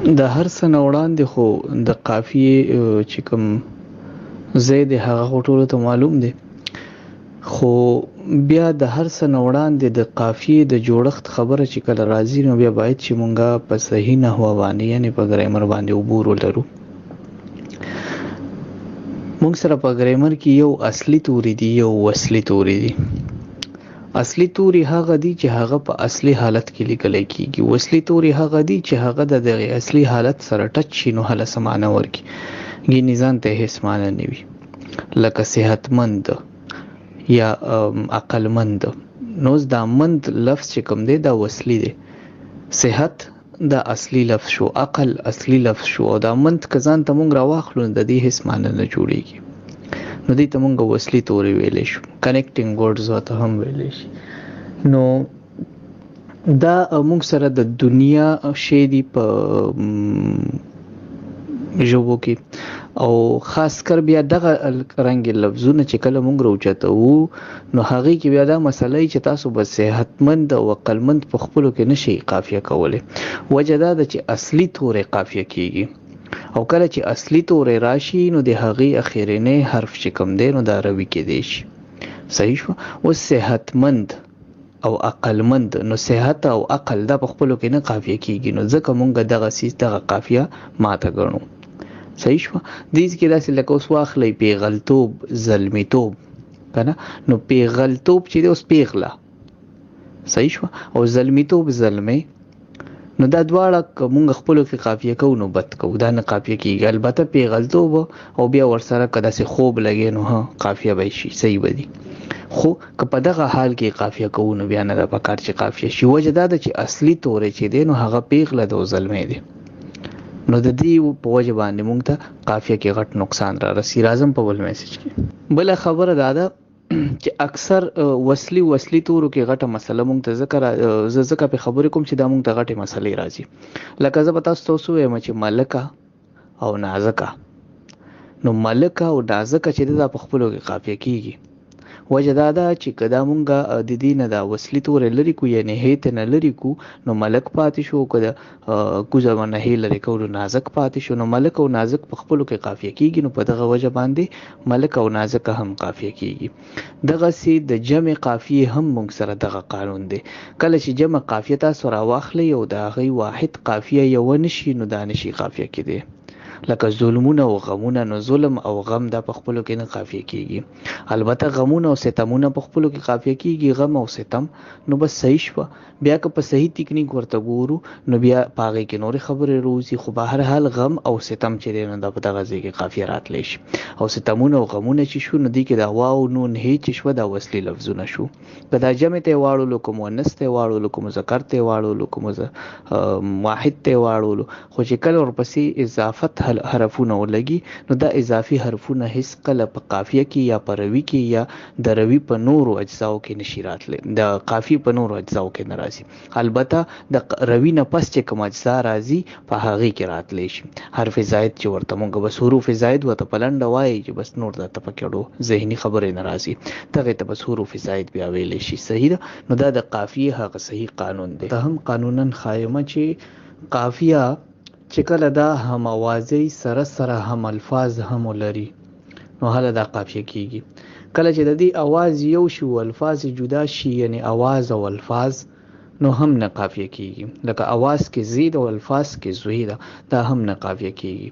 د هر څه نه وړاندې خو د قافیې چې کوم ځای دی هغه خو ټولو ته معلوم دی، خو بیا د هر څه نه وړاندې د قافیې د جوړښت خبره چې کله راځي نو بیا باید چې مونږه په صحیح نحوه باندې یعنې په ګرامر باندې عبور ولرو. مونږ سره په ګرامر کې یو اصلي توري دي یو وصلي توري دي. اصلي توري هغه دي چې هغه په اصلي حالت کې لیکل کېږي، وصلي توري هغه دي چې هغه د دغه اصلي حالت سره ټچ شي نو هله څه معنی ورکړي، ګینې ځان ته هېڅ معنی نه وي، لکه صحتمند یا عقلمند. نو اوس دا مند لفظ چې کوم دی دا وصلي دی، صحت دا اصلي لفظ شو، عقل اصلي لفظ شو، او دا مند که ځان ته مونږ راواخلو نو د دې هېڅ معنی نه جوړېږي، نو دې ته مونږ وصلي توري ویلی شو، کنیکټینګ ورډز ورته هم ویلی شي. نو دا مونږ سره د دنیا شی دي په ژبو کې، او خاص کر بیا دغه رنګ لفظونه چې کله مونږ راوچتوو نو هغې کې بیا دا مسله چې تاسو به صحتمند او عقلمند په خپلو کې نشئ قافیه کولی. وجه دا ده چې اصلي توری قافیه کېږي، او کله چې اصلي توری راشي نو د هغې اخرنی حرف چې کوم دی نو دا روي کېدی شي. صحیح شو. اوس صحتمند او عقلمند، نو صحت او عقل دا په خپلو کې نه قافیه کېږي، نو ځکه مونږ دغه سیز دغه قافیه ماته ګڼو. صحیح شو. دې کې داسې لکه اوس واخلئ پیغلتوب زلمیتوب که نه، نو پیغلتوب چې دی اوس پیغله، صحیح شو، او زلمیتوب زلمی، نو دا دواړه که مونږ خپلو کې قافیه کوو نو بد کوو، دا نه قافیه کېږي. البته پیغلتوب او بیا ورسره که داسې خوب لګی نو ها قافیه به شي، صحیح به دي، خو که په دغه حال کې قافیه کوو نو بیا نه ده پکار چې قافیه شي. وجه دا ده چې اصلي توری چې دی نو هغه پیغله ده او زلمی دی، نو د دې په وجه باندې مونږ ته قافیه کې غټ نقصان را رسي. راځم په بل میسج کې. بله خبره دا ده چې اکثر وصلي تورو کې غټه مسله مونږ ته زه ځکه په خبرې کوم چې دا مونږ ته غټې مسلې راځي. لکه زه به تاسو ته ووایم چې ملکه او نازکه، نو ملکه او نازکه چې دا په خپلو کې قافیه کېږي. وجه دا ده چې که دا مونږ د دې نه دا وصلي توری لرې کړو یعنې هې ته نه لرې کړو نو ملک پاتې شو، که د کوزه نه هې لرې کړو نازک پاتې شو، نو ملک او نازک په خپلو کې قافیه کېږي، نو په دغه وجه باندې ملک او نازکه هم قافیه کېږي. دغسې د جمع قافیې هم مونږ سره دغه قانون دی. کله چې جمع قافیه تاسو راواخلئ او د هغې واحد قافیه یوه نشي نو دا نشي قافیه کېدی. لکه ظلمونه او غمونه، نو ظلم او غم دا په خپلو کې نه قافیه کېږي. البته غمونه او ستمونه په خپلو کې قافیه کېږي، غم او ستم، نو بس صحیح شوه. بیا که په صحیح تکنیک ورته ګورو نو بیا په هغې کې نورې خبرې روځي، خو به هر حال غم او ستم چې دی نو دا په دغه ځای کې قافیه راتلی شي. او ستمونه او غمونه چې شو نو دې کې دا واو نون هې چې شوه دا وصلي لفظونه شو. که دا جمع ته یې واړولو که مؤنث ته یې واړولو که مذکر ته یې واړولو که واحد ته یې واړولو، خو چې کله ورپسې اضافت حرفونه ولګي نو دا اضافي حرفونه هیڅ کله په قافیه کې یا په روي کې یا د روي په نورو اجزاو کې نشي راتلی، د قافیې په نورو اجزاو کې نه راځي. البته د روي نه پس چې کوم اجزا راځي په هغې کې راتلی شي. حرف زاید چې ورته مونږ بس حروف زاید ورته په لنډه وایي چې بس نور درته پکې ډو ذهني خبرې نه راځي، دغې ته بس حروف زاید بیا ویلی شي. صحیح ده. نو دا د قافیې هغه صحیح قانون دی. ته هم قانونا خایمه چې قافیه چې کله دا هم اوازی سره هم الفاظ هم لري نو هله دا قافیه کېږي. کله چې د دې اواز یو شي او الفاظ جدا شي یعنی اواز او الفاظ نو هم نه قافیه کېږي. لکه اواز کې زید او الفاظ کې زویده دا هم نه قافیه کېږي.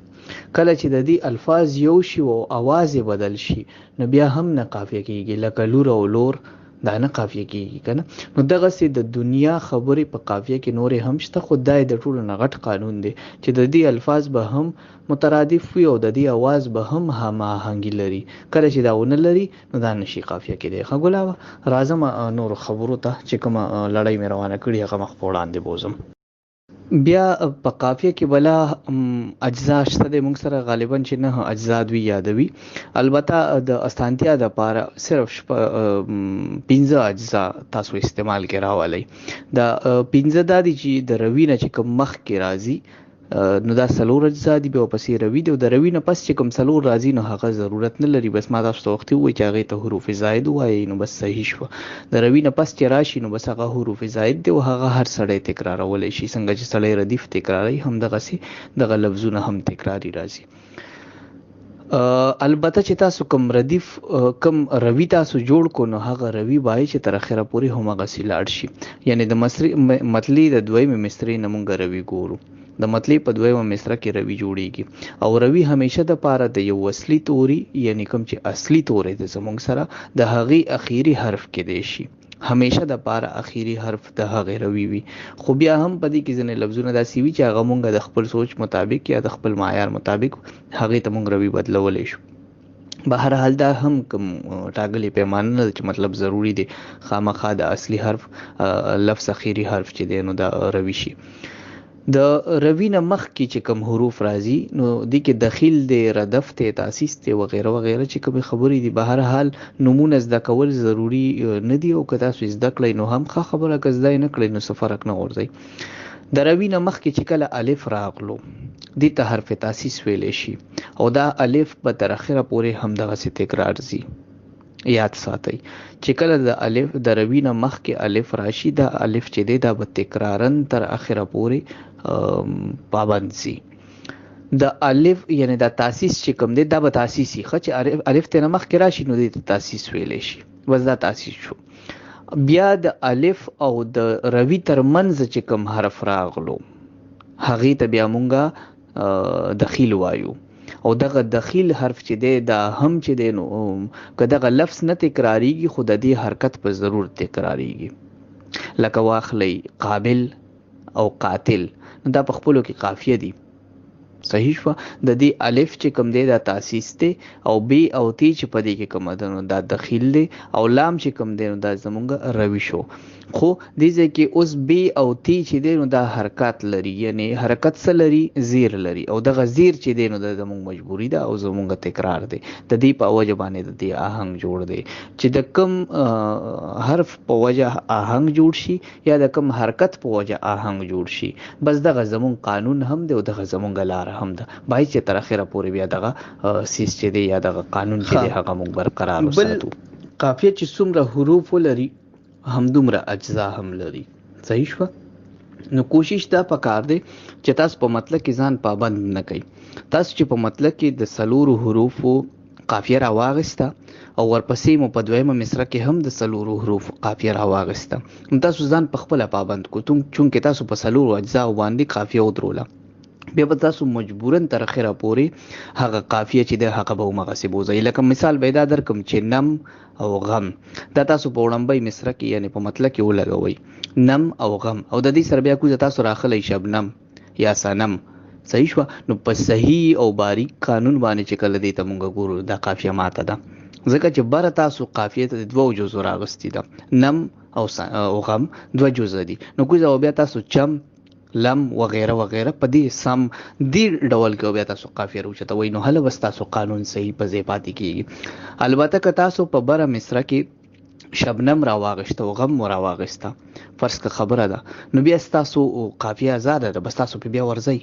کله چې د دې الفاظ یو شي او اواز بدل شي نو بیا هم نه قافیه کېږي. لکه لور او لور دا نه قافیه کېږي که نه. نو دغسې د دنیا خبرې په قافیه کې نورې هم شته، خو دا د ټولو نه غټ قانون دی چې د دې الفاظ به هم مترادف وي او د دې اواز به هم هماهنګي لري. کله چې دا ونه لري نو دا نشي قافیه کېدی. ښه ګلابه، راځم نورو خبرو ته چې کومه لړۍ مې روانه کړې هغه مخ په وړاندې بوځم. بیا په قافیه کې بلا اجزا شته د مونږ سره غالبا چې نه اجزا دوی یادوي. البته د اسانتیا د پاره صرف 15 اجزا تاسو استعمال کې راولئ. دا 15 د دي چې د روي نه چې کوم مخ کې راځي نو دا څلور اجزا دي، بیا ورپسې روي دی، او د روي نه پس چې کوم څلور راځي نو هغه ضرورت نه لري. بس ما تاسو ته وختي ووایي چې هغې ته حروف زاید ووایي نو بس صحیح شوه. د روي نه پس چې راشي نو بس هغه حروف زاید دی او هغه هر سړی تکرارولی شي. څنګه چې سړی ردیف تکراروي همدغسې دغه لفظونه هم تکراري راځي. البته چې تاسو کوم ردیف کوم روي تاسو جوړ کو نو هغه روي باید چې تر اخره پورې همغسې لاړ شي. یعنی د مطلع د دویمې مصرې نه مونږ روي ګورو، د مطلع په دویمه مصره کې روي جوړیږي، او روي همیشه د پاره د یو اصلي توري یعنی کوم چې اصلي توری دی زمونږ سره د هغې اخیری حرف کې دی شي، همیشه د پاره اخیری حرف د هغې روي وي. خو بیا هم په دې کې ځینې لفظونه داسې وي چې هغه مونږ د خپل سوچ مطابق یا د خپل معیار مطابق هغې ته مونږ روي بدلولی شو. بهرحال دا هم کوم ټاکلې پیمانه نه ده چې مطلب ضروري دی خامخا د اصلي حرف لفظ اخیری حرف چې دی نو دا روي شي. د روي نه مخکې چې کوم حروف راځي نو دې کې دخیل دی، ردف دی، تاسیس دی وغیره وغیره چې کومې خبرې دي. بهرحال نومونه زده کول ضروري نه دي، او که تاسو زده کړئ نو هم ښه خبره، که زده یې نه کړئ نو څه فرق نه غورځئ. د روي نه مخکې چې کله الف راغلو دې ته حرف تاسیس ویلی شي، او دا الف به تر اخره پورې همدغسې تکرار ځي. یاد ساتئ چې کله د روي نه مخکې الف راشي دا الف چې دی دا به تکرارن تر اخره پورې پابند سي. د الف یعنی دا تاسیس چې کوم دی دا به تاسیسي ښه چې الف ته نه مخکې راشي نو دې ته تاسیس ویلی شي، بس دا تاسیس شو. بیا د الف او د روي تر منځ چې کوم حرف راغلو هغې ته بیا مونږه دخیل وایو، او دغه دخیل حرف چې دی دا هم چې دی نو که دغه لفظ نه تکراریږي خو د دې حرکت په ضرور تکراریږي. لکه واخلئ قابل او قاتل، نو دا په خپلو کې قافیه دي، صحیح شوه. د دې الف چې کوم دی دا تاسیس دی، او بی او تی چې په دې کې کومه ده نو دا دخیل دی، او لام چې کوم دی نو دا زمونږ روي شو. خو دې ځای کې اوس بی او تی چې دی نو دا حرکات لري، یعنی حرکت څه لري؟ زیر لري، او دغه زیر چې دی نو دا زمونږ مجبوري ده او زمونږ تکرار دی. د دې په وجه باندې د دې آهنګ جوړ دی چې د کوم حرف په وجه آهنګ جوړ شي یا د کوم حرکت په وجه آهنګ جوړ شي، بس دغه زمونږ قانون هم دی او دغه زمونږ لاره هم ده. باید چې تر اخره پورې بیا دغه سیس چې دی یا دغه قانون چې دی هغه مونږ برقرار وساتو. قافیه چې څومره حروف ولري همدومره اجزا هم لري، صحیح شوه. نو کوشش دا پکار دی چې تاسو په مطلق کې ځان پابند نه کوئ. تاسو چې په مطلق کې د څلورو حروفو قافیه راواغسته او ورپسې مو په دویمه مصره کې هم د څلورو حروفو قافیه راواغسته، نو تاسو ځان په خپله پابند کو، چونکې تاسو په څلورو اجزاو باندې قافیه ودروله، بیا به تاسو مجبورن تر اخره پورې هغه قافیه چې دی هغه به همغسې بوځئ. لکه مثال به دا درکړم چې نم او غم دا تاسو په وړومبۍ مصره کې یعنی په مطلق کې ولګوئ، نم او غم، او د دې سره بیا کوزه تاسو راخلی شبنم یا سنم، صحیح شوه. نو په صحیح او باریک قانون باندې چې کله دې ته مونږ ګورو دا قافیه ماته ده، ځکه چې بره تاسو قافیه ته د دوو جزو راغستې ده، نم او غم دوه جزه دي، نو کوزه بیا تاسو چم لم وغیره وغیره په دې سم دې ډول کې بیا تاسو قافیه راوچتوئ، نو هله بس تاسو قانون صحیح په ځای پاتې کېږي. البته که تاسو په بره مصره کې شبنم راواغشته او غم راواغسته فرض که خبره ده نو بیا ستاسو قافیه آزاده ده، بس تاسو په بیا ورځئ.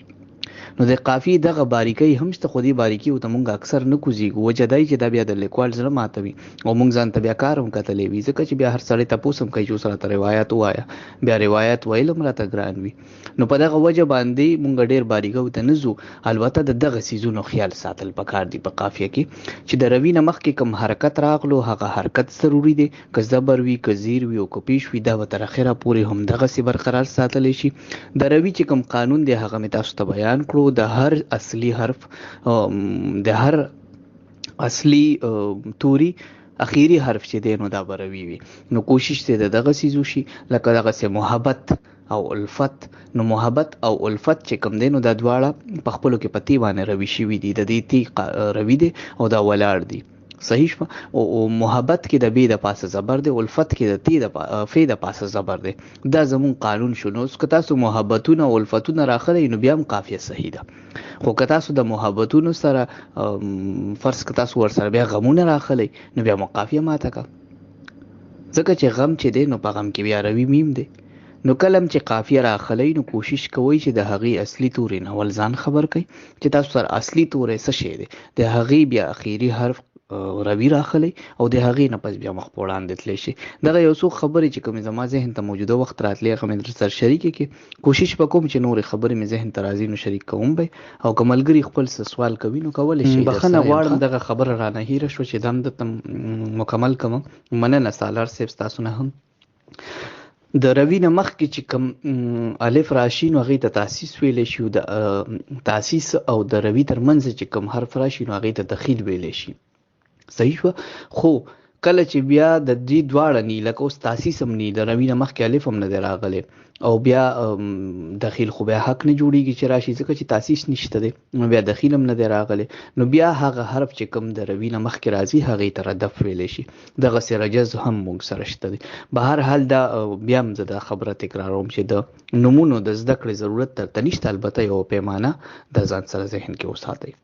نو د قافیې دغه باریکۍ هم شته، خو دې باریکي ورته مونږ اکثر نه کوزیږو، وجه دا چې دا بیا د لیکوال زړه ماتوي او مونږ ځان ته بیا کار هم کتلی وي، ځکه چې بیا هر سړی تپوس هم کوي چې اوس راته روایت ووایه، بیا روایت ویل هم راته ګران وي. نو په دغه وجه باندې مونږ ډېر باریکیو ته نه ځو. البته د دغه څیزونو خیال ساتل پکار دي په قافیه کې چې د روي نه مخکې کوم حرکت راغلو هغه حرکت ضروري دی، که زبر وي که زیر وي او که پیش وي دا به تر اخره پورې هم دغسې برقرار ساتلی شي. د روي چې کوم قانون دی هغه مې تاسو ته بیان کړو، د هر اصلي حرف د هر اصلي توري اخیری حرف چې دی نو دا به روي وي. نو کوشش دی د دغه څیزو شي لکه دغسې محبت او الفت. نو محبت او الفت چې کوم دی نو دا دواړه په خپلو کې په تی باندې روي شوي دي، د دې تی روي دی او دا ولاړ دي، صحیح شوه. او محبت کې د بی د پاسه زبر دی، الفت کې د تی د فی د پاسه زبر دی، دا زمون قانون شو. نو که تاسو محبتونه او الفتونه راخلی نو بیا هم قافیه صحیح ده، خو که تاسو د محبتونو سره فرض که تاسو ورسره بیا غمونه راخلی نو بیا مو قافیه ماته که، ځکه چې غم چې دی نو په غم کې بیا روي میم دی، نو کلم چې قافیه راخلی نو کوشش کوئ چې د هغې اصلي تورې نه ول ځان خبر کړئ چې تاسو سره اصلي تورې څه شی دی، د هغې بیا اخیري حرف روي راخلی او د هغې نه پس بیا مخ په وړاندې تللی شي. دغه یو څو خبرې چې کومې زما ذهن ته موجوده وخت راتلې هغه مې در سره شریکې کړې. کوشش به کوم چې نورې خبرې مې ذهن ته راځي نو شریک کوم به، او که ملګري خپل څه سوال کوي نو کولی شي. بخښنه غواړم دغه خبره رانه هیره شوه چې دا هم درته مکمل کړم. مننه سالار صاحب ستاسو نه هم. د روي نه مخکې چې کوم الف راشي نو هغې ته تاسیس ویلی شي، د تاسیس او د روي ترمنځ چې کوم حرف راشي نو هغې ته دخیل ویلی شي. صحیح شوه. خو کله چې بیا د دې دواړه نی لکه اوس تاسیس هم نی، د روي نه مخکې الف هم نه دی راغلی او بیا دخیل خو بیا حق نه جوړیږي چې راشي ځکه چې تاسیس نشته دی، نو بیا دخیل هم نه دی راغلی، نو بیا هغه حرف چې کوم د روي نه مخکې راځي هغې ته ردف ویلی شي. دغسې رجز هم موږ سره شته دی. بهرحال دا بیا هم زه دا خبره تکراروم چې د نومونو د زده کړې ضرورت درته نشته، البته یو پیمانه د ځان سره ذهن کې وساتئ.